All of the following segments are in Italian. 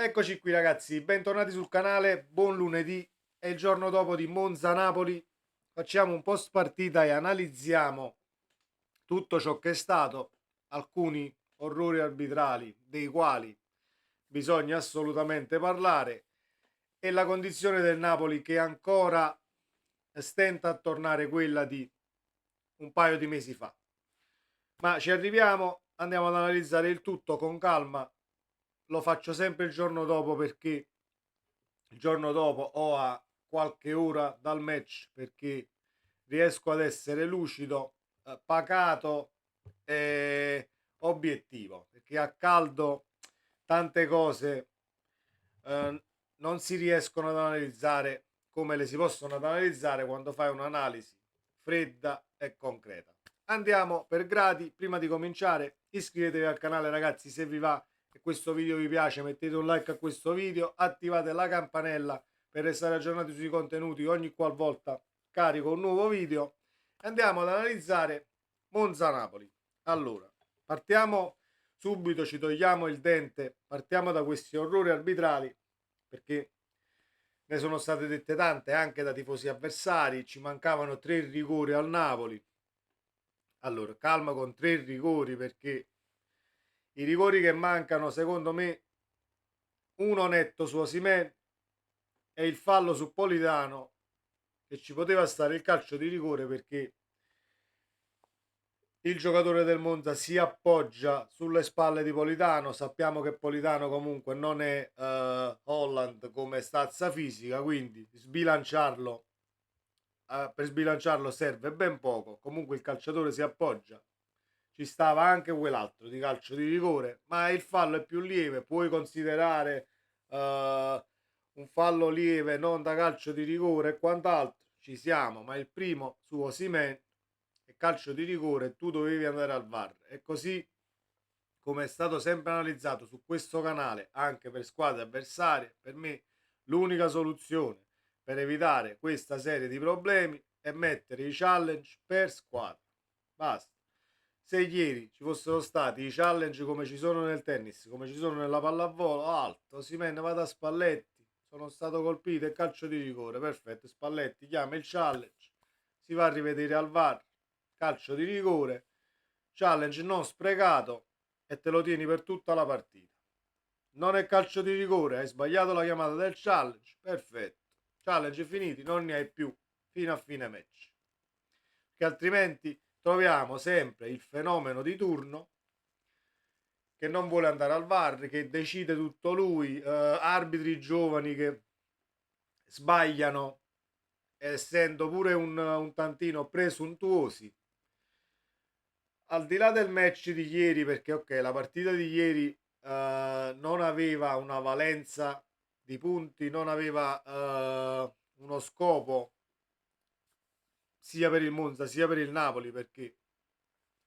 Eccoci qui ragazzi, bentornati sul canale, buon lunedì, è il giorno dopo di Monza-Napoli, facciamo un post partita e analizziamo tutto ciò che è stato, alcuni orrori arbitrali dei quali bisogna assolutamente parlare e la condizione del Napoli che ancora stenta a tornare quella di un paio di mesi fa. Ma ci arriviamo, andiamo ad analizzare il tutto con calma, lo faccio sempre il giorno dopo perché il giorno dopo o a qualche ora dal match perché riesco ad essere lucido, pacato e obiettivo perché a caldo tante cose eh, non si riescono ad analizzare come le si possono ad analizzare quando fai un'analisi fredda e concreta. Andiamo per gradi, prima di cominciare iscrivetevi al canale ragazzi se vi va e questo video vi piace, mettete un like a questo video, attivate la campanella per restare aggiornati sui contenuti ogni qualvolta carico un nuovo video. Andiamo ad analizzare Monza-Napoli. Allora, partiamo subito, ci togliamo il dente, partiamo da questi orrori arbitrali perché ne sono state dette tante anche da tifosi avversari, ci mancavano 3 rigori al Napoli. Allora, calma con 3 rigori perché i rigori che mancano secondo me uno netto su Osimhen e il fallo su Politano che ci poteva stare il calcio di rigore perché il giocatore del Monza si appoggia sulle spalle di Politano. Sappiamo che Politano comunque non è Holland come stazza fisica, quindi sbilanciarlo per sbilanciarlo serve ben poco. Comunque il calciatore si appoggia. Ci stava anche quell'altro di calcio di rigore, ma il fallo è più lieve. Puoi considerare un fallo lieve non da calcio di rigore e quant'altro. Ci siamo, ma il primo su Osimhen è calcio di rigore, tu dovevi andare al VAR. E così come è stato sempre analizzato su questo canale anche per squadre avversarie, per me l'unica soluzione per evitare questa serie di problemi è mettere i challenge per squadra. Basta. Se ieri ci fossero stati i challenge come ci sono nel tennis, come ci sono nella pallavolo, alto, Osimhen vada a Spalletti, sono stato colpito e calcio di rigore, perfetto, Spalletti chiama il challenge, si va a rivedere al VAR, calcio di rigore, challenge non sprecato e te lo tieni per tutta la partita. Non è calcio di rigore, hai sbagliato la chiamata del challenge, perfetto. Challenge finiti, non ne hai più fino a fine match. Che altrimenti troviamo sempre il fenomeno di turno che non vuole andare al VAR, che decide tutto lui, arbitri giovani che sbagliano essendo pure un tantino presuntuosi. Al di là del match di ieri, perché ok, la partita di ieri non aveva una valenza di punti, non aveva uno scopo sia per il Monza sia per il Napoli, perché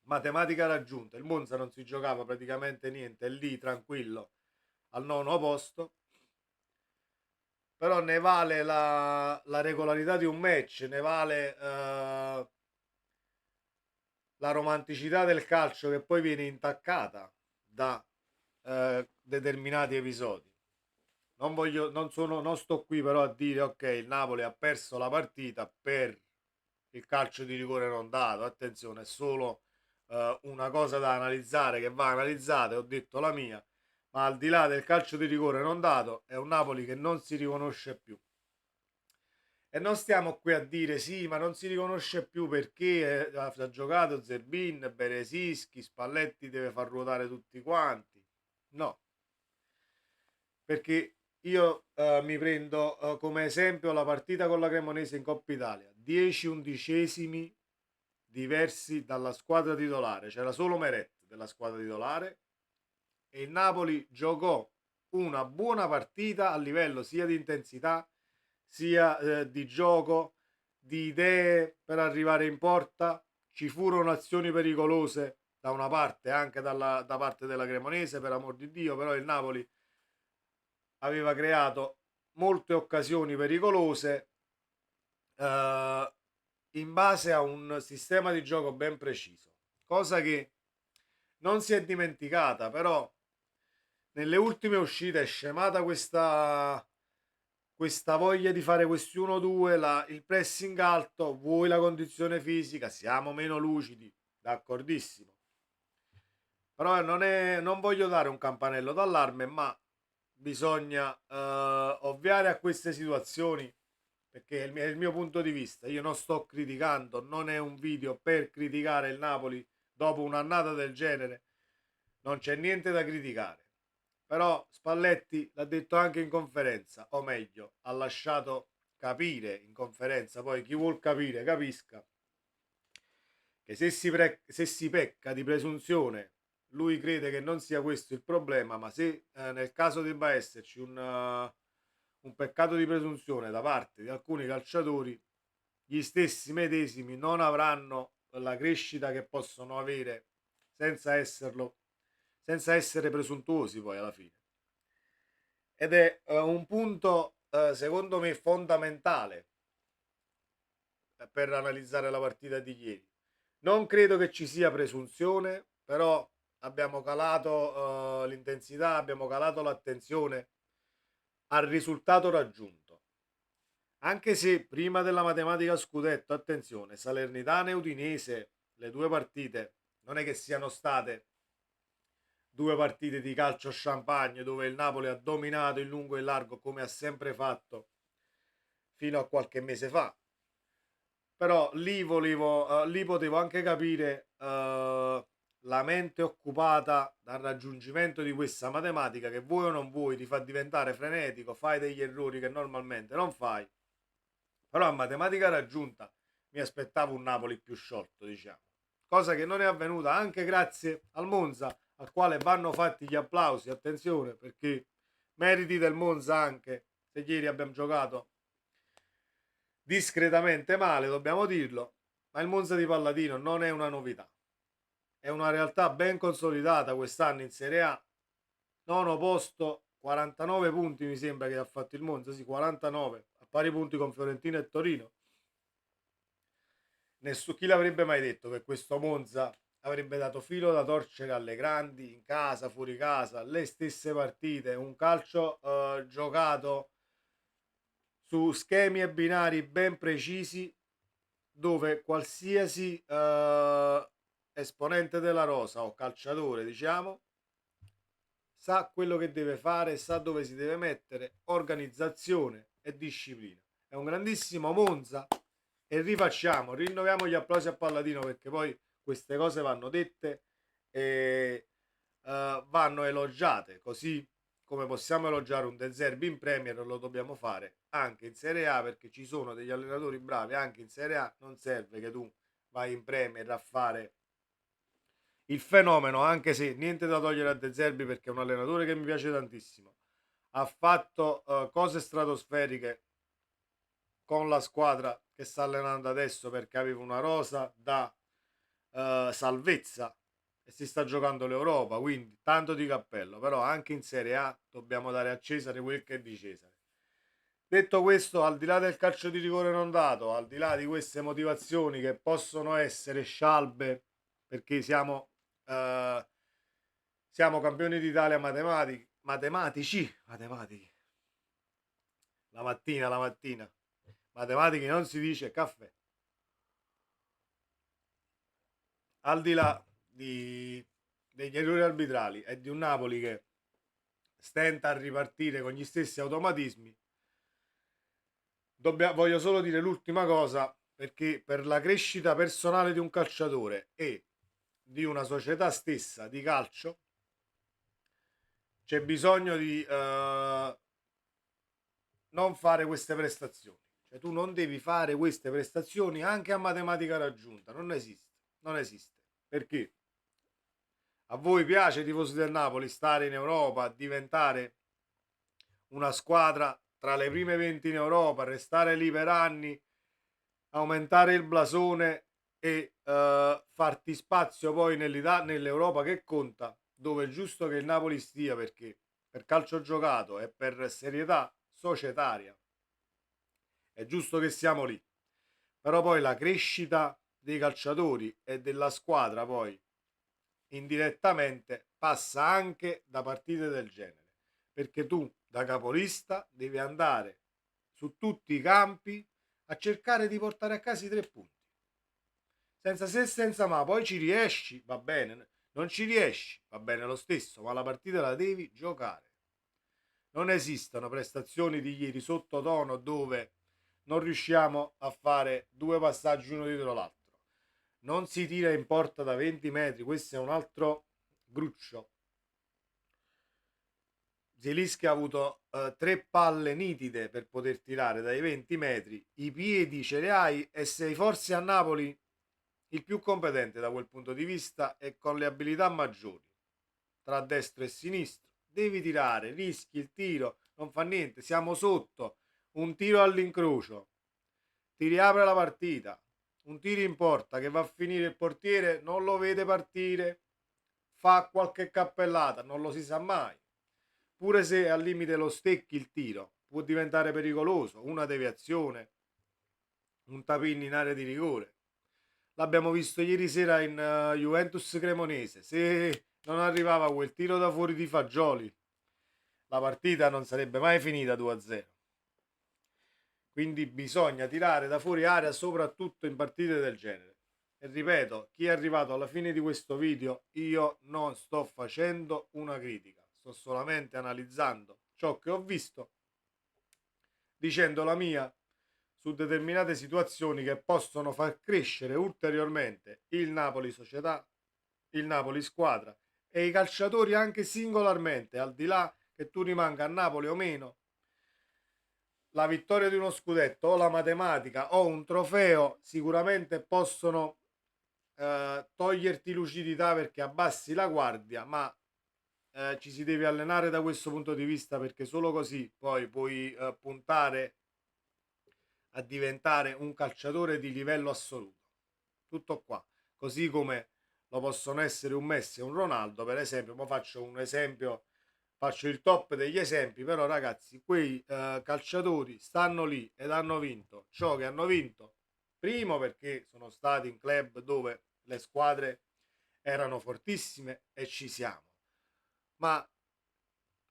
matematica raggiunta, il Monza non si giocava praticamente niente, è lì tranquillo al nono posto, però ne vale la regolarità di un match, ne vale la romanticità del calcio che poi viene intaccata da determinati episodi. Non sto qui però a dire ok, il Napoli ha perso la partita per il calcio di rigore non dato. Attenzione, è solo una cosa da analizzare che va analizzata. Ho detto la mia, ma al di là del calcio di rigore non dato, è un Napoli che non si riconosce più. E non stiamo qui a dire sì, ma non si riconosce più perché ha giocato Zerbin, Beresischi, Spalletti deve far ruotare tutti quanti. No, perché io mi prendo come esempio la partita con la Cremonese in Coppa Italia. 10 undicesimi diversi dalla squadra titolare. C'era solo Meret della squadra titolare e il Napoli giocò una buona partita a livello sia di intensità sia di gioco, di idee per arrivare in porta. Ci furono azioni pericolose da una parte, anche da parte della Cremonese, per amor di Dio, però il Napoli aveva creato molte occasioni pericolose in base a un sistema di gioco ben preciso, cosa che non si è dimenticata, però nelle ultime uscite è scemata questa voglia di fare questi 1-2, il pressing alto, vuoi la condizione fisica, siamo meno lucidi, d'accordissimo. Però non voglio dare un campanello d'allarme, ma bisogna ovviare a queste situazioni perché è il mio punto di vista. Io non sto criticando, non è un video per criticare il Napoli dopo un'annata del genere, non c'è niente da criticare. Però Spalletti l'ha detto anche in conferenza, o meglio, ha lasciato capire in conferenza, poi chi vuol capire capisca, che se si pecca di presunzione, lui crede che non sia questo il problema, ma se nel caso debba esserci un peccato di presunzione da parte di alcuni calciatori, gli stessi medesimi non avranno la crescita che possono avere senza esserlo, senza essere presuntuosi poi alla fine. Ed è un punto secondo me fondamentale per analizzare la partita di ieri. Non credo che ci sia presunzione, però abbiamo calato l'intensità, abbiamo calato l'attenzione al risultato raggiunto. Anche se prima della matematica scudetto, attenzione, Salernitana e Udinese, le due partite, non è che siano state due partite di calcio champagne dove il Napoli ha dominato in lungo e in largo come ha sempre fatto fino a qualche mese fa. Però lì potevo anche capire la mente occupata dal raggiungimento di questa matematica che vuoi o non vuoi ti fa diventare frenetico, fai degli errori che normalmente non fai. Però a matematica raggiunta mi aspettavo un Napoli più sciolto, diciamo. Cosa che non è avvenuta anche grazie al Monza, al quale vanno fatti gli applausi, attenzione, perché meriti del Monza anche se ieri abbiamo giocato discretamente male, dobbiamo dirlo, ma il Monza di Palladino non è una novità. È una realtà ben consolidata quest'anno in Serie A. Nono posto, 49 punti mi sembra che ha fatto il Monza, sì, 49, a pari punti con Fiorentina e Torino. Chi l'avrebbe mai detto che questo Monza avrebbe dato filo da torcere alle grandi, in casa, fuori casa, le stesse partite, un calcio giocato su schemi e binari ben precisi dove qualsiasi esponente della rosa o calciatore, diciamo, sa quello che deve fare, sa dove si deve mettere, organizzazione e disciplina. È un grandissimo Monza e rinnoviamo gli applausi a Palladino perché poi queste cose vanno dette e vanno elogiate, così come possiamo elogiare un De Zerbi in Premier lo dobbiamo fare anche in Serie A perché ci sono degli allenatori bravi anche in Serie A, non serve che tu vai in Premier a fare il fenomeno, anche se niente da togliere a De Zerbi perché è un allenatore che mi piace tantissimo, ha fatto cose stratosferiche con la squadra che sta allenando adesso perché aveva una rosa da salvezza e si sta giocando l'Europa, quindi tanto di cappello, però anche in Serie A dobbiamo dare a Cesare quel che è di Cesare. Detto questo, al di là del calcio di rigore non dato, al di là di queste motivazioni che possono essere scialbe perché eh, siamo campioni d'Italia matematici, la mattina, matematici non si dice caffè. Al di là degli errori arbitrali e di un Napoli che stenta a ripartire con gli stessi automatismi, voglio solo dire l'ultima cosa perché per la crescita personale di un calciatore e di una società stessa di calcio c'è bisogno di non fare queste prestazioni. Cioè tu non devi fare queste prestazioni anche a matematica raggiunta, non esiste, non esiste. Perché a voi piace, tifosi del Napoli, stare in Europa, diventare una squadra tra le prime 20 in Europa, restare lì per anni, aumentare il blasone e farti spazio poi nell'Europa che conta, dove è giusto che il Napoli stia perché per calcio giocato e per serietà societaria è giusto che siamo lì. Però poi la crescita dei calciatori e della squadra poi indirettamente passa anche da partite del genere, perché tu da capolista devi andare su tutti i campi a cercare di portare a casa i 3 punti. Senza se e senza ma, poi ci riesci, va bene, non ci riesci, va bene lo stesso, ma la partita la devi giocare. Non esistono prestazioni di ieri sottotono dove non riusciamo a fare 2 passaggi uno dietro l'altro. Non si tira in porta da 20 metri, questo è un altro gruccio. Zielinski ha avuto 3 palle nitide per poter tirare dai 20 metri, i piedi ce li hai e sei forse a Napoli il più competente da quel punto di vista e con le abilità maggiori tra destro e sinistro. Devi tirare, rischi il tiro, non fa niente, siamo sotto, un tiro all'incrocio, ti riapre la partita, un tiro in porta che va a finire il portiere, non lo vede partire, fa qualche cappellata, non lo si sa mai. Pure se al limite lo stecchi il tiro, può diventare pericoloso, una deviazione, un tapin in area di rigore. L'abbiamo visto ieri sera in Juventus Cremonese. Se non arrivava quel tiro da fuori di Fagioli, la partita non sarebbe mai finita 2-0. Quindi bisogna tirare da fuori area soprattutto in partite del genere. E ripeto, chi è arrivato alla fine di questo video, io non sto facendo una critica, sto solamente analizzando ciò che ho visto, dicendo la mia su determinate situazioni che possono far crescere ulteriormente il Napoli società, il Napoli squadra e i calciatori anche singolarmente, al di là che tu rimanga a Napoli o meno. La vittoria di uno scudetto o la matematica o un trofeo sicuramente possono toglierti lucidità perché abbassi la guardia, ma ci si deve allenare da questo punto di vista perché solo così poi puoi puntare a diventare un calciatore di livello assoluto. Tutto qua. Così come lo possono essere un Messi e un Ronaldo, per esempio, ma faccio un esempio, faccio il top degli esempi, però ragazzi, quei calciatori stanno lì ed hanno vinto ciò che hanno vinto, primo perché sono stati in club dove le squadre erano fortissime e ci siamo, ma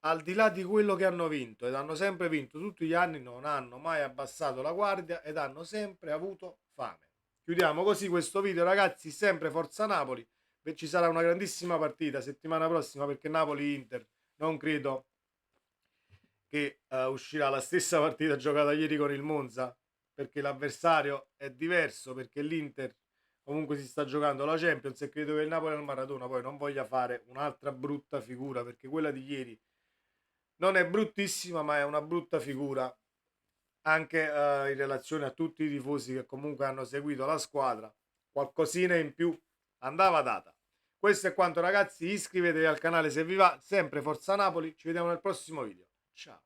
al di là di quello che hanno vinto ed hanno sempre vinto tutti gli anni, non hanno mai abbassato la guardia ed hanno sempre avuto fame. Chiudiamo così questo video, ragazzi. Sempre Forza Napoli. Ci sarà una grandissima partita settimana prossima perché Napoli-Inter non credo che uscirà la stessa partita giocata ieri con il Monza, perché l'avversario è diverso, perché l'Inter comunque si sta giocando la Champions e credo che il Napoli al Maradona poi non voglia fare un'altra brutta figura, perché quella di ieri non è bruttissima, ma è una brutta figura anche in relazione a tutti i tifosi che comunque hanno seguito la squadra. Qualcosina in più andava data. Questo è quanto, ragazzi, iscrivetevi al canale se vi va, sempre Forza Napoli, ci vediamo nel prossimo video. Ciao.